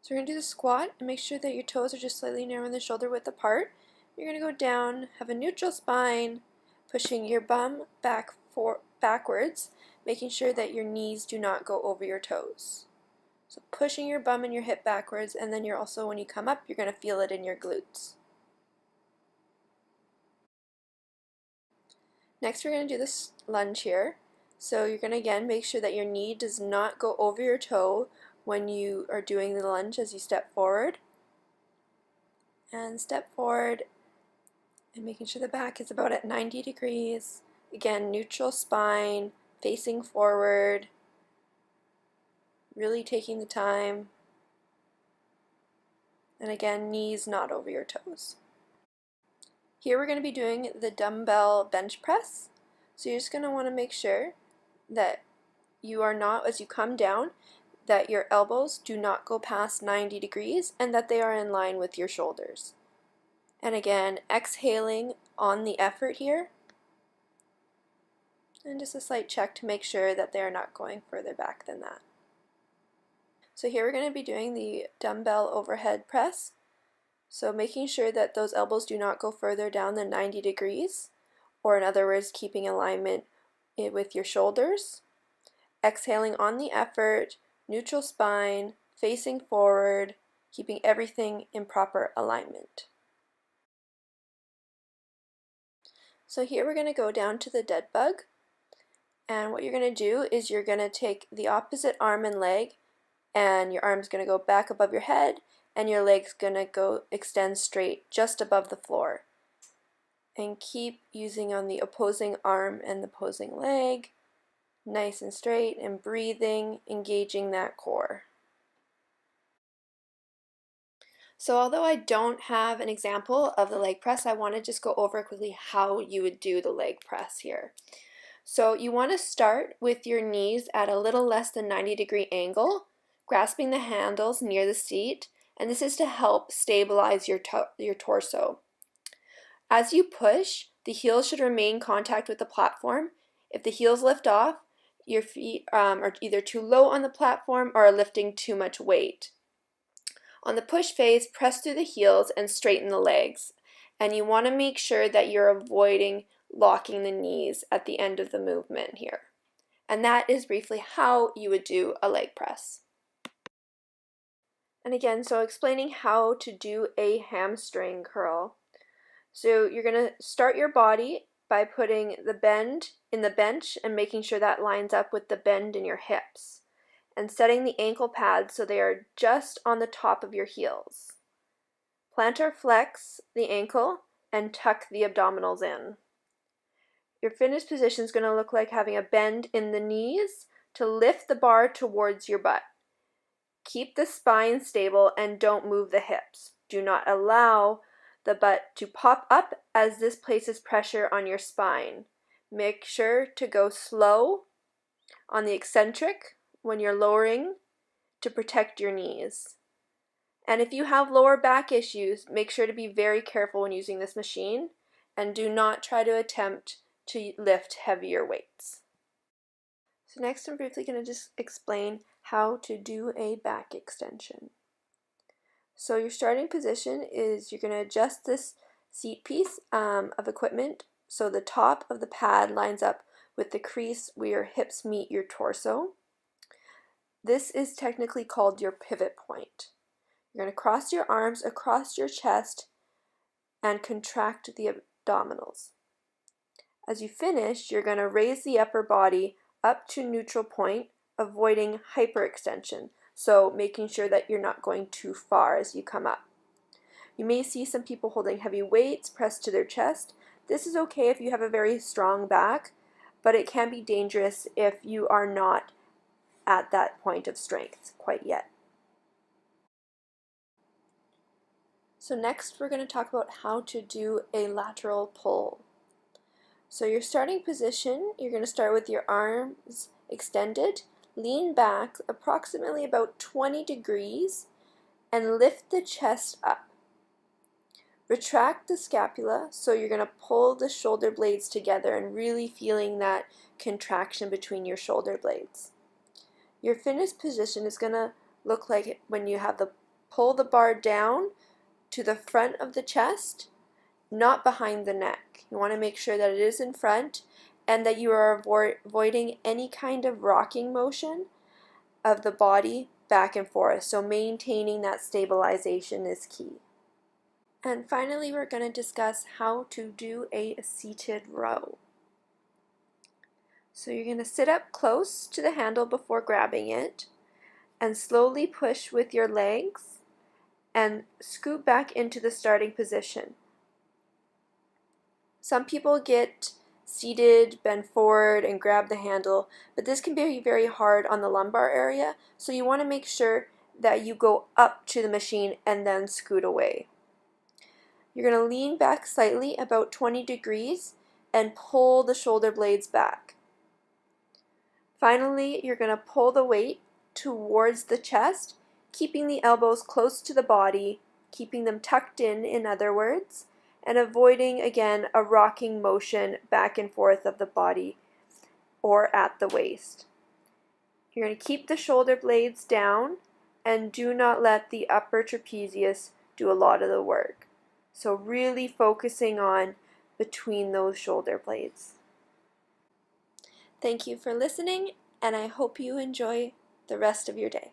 So we're going to do the squat and make sure that your toes are just slightly narrowing the shoulder width apart. You're going to go down, have a neutral spine, pushing your bum backwards, making sure that your knees do not go over your toes. So pushing your bum and your hip backwards, and then you're also, when you come up, you're going to feel it in your glutes. Next we're going to do this lunge here. So you're going to again make sure that your knee does not go over your toe when you are doing the lunge as you step forward. And step forward and making sure the back is about at 90 degrees. Again, neutral spine, facing forward, really taking the time. And again, knees not over your toes. Here we're going to be doing the dumbbell bench press. So you're just going to want to make sure that you are not, as you come down, that your elbows do not go past 90 degrees and that they are in line with your shoulders. And again, exhaling on the effort here. And just a slight check to make sure that they are not going further back than that. So here we're going to be doing the dumbbell overhead press. So making sure that those elbows do not go further down than 90 degrees, or in other words, keeping alignment with your shoulders. Exhaling on the effort, neutral spine, facing forward, keeping everything in proper alignment. So here we're going to go down to the dead bug. And what you're going to do is you're going to take the opposite arm and leg, and your arm's going to go back above your head, and your leg's going to go extend straight just above the floor. And keep using on the opposing arm and the opposing leg, nice and straight, and breathing, engaging that core. So although I don't have an example of the leg press, I want to just go over quickly how you would do the leg press here. So you want to start with your knees at a little less than 90-degree angle, grasping the handles near the seat, and this is to help stabilize your torso. As you push, the heels should remain in contact with the platform. If the heels lift off, your feet are either too low on the platform or are lifting too much weight. On the push phase, press through the heels and straighten the legs. And you want to make sure that you're avoiding locking the knees at the end of the movement here. And that is briefly how you would do a leg press. And again, so explaining how to do a hamstring curl. So you're going to start your body by putting the bend in the bench and making sure that lines up with the bend in your hips. And setting the ankle pads so they are just on the top of your heels. Plantar flex the ankle and tuck the abdominals in. Your finished position is going to look like having a bend in the knees to lift the bar towards your butt. Keep the spine stable and don't move the hips. Do not allow the butt to pop up as this places pressure on your spine. Make sure to go slow on the eccentric when you're lowering to protect your knees. And if you have lower back issues, make sure to be very careful when using this machine and do not try to attempt to lift heavier weights. So next I'm briefly going to just explain how to do a back extension. So your starting position is you're going to adjust this seat piece of equipment so the top of the pad lines up with the crease where your hips meet your torso. This is technically called your pivot point. You're going to cross your arms across your chest and contract the abdominals. As you finish, you're going to raise the upper body up to neutral point, avoiding hyperextension, so making sure that you're not going too far as you come up. You may see some people holding heavy weights pressed to their chest. This is okay if you have a very strong back, but it can be dangerous if you are not at that point of strength quite yet. So next we're going to talk about how to do a lateral pull. So your starting position, you're going to start with your arms extended, lean back approximately about 20 degrees, and lift the chest up. Retract the scapula, so you're going to pull the shoulder blades together and really feeling that contraction between your shoulder blades. Your finished position is going to look like when you have the pull the bar down to the front of the chest, not behind the neck. You want to make sure that it is in front and that you are avoiding any kind of rocking motion of the body back and forth. So maintaining that stabilization is key. And finally, we're going to discuss how to do a seated row. So you're going to sit up close to the handle before grabbing it and slowly push with your legs and scoot back into the starting position. Some people get seated, bend forward, and grab the handle, but this can be very hard on the lumbar area, so you want to make sure that you go up to the machine and then scoot away. You're going to lean back slightly, about 20 degrees, and pull the shoulder blades back. Finally, you're going to pull the weight towards the chest, keeping the elbows close to the body, keeping them tucked in other words, and avoiding, again, a rocking motion back and forth of the body or at the waist. You're going to keep the shoulder blades down and do not let the upper trapezius do a lot of the work. So really focusing on between those shoulder blades. Thank you for listening, and I hope you enjoy the rest of your day.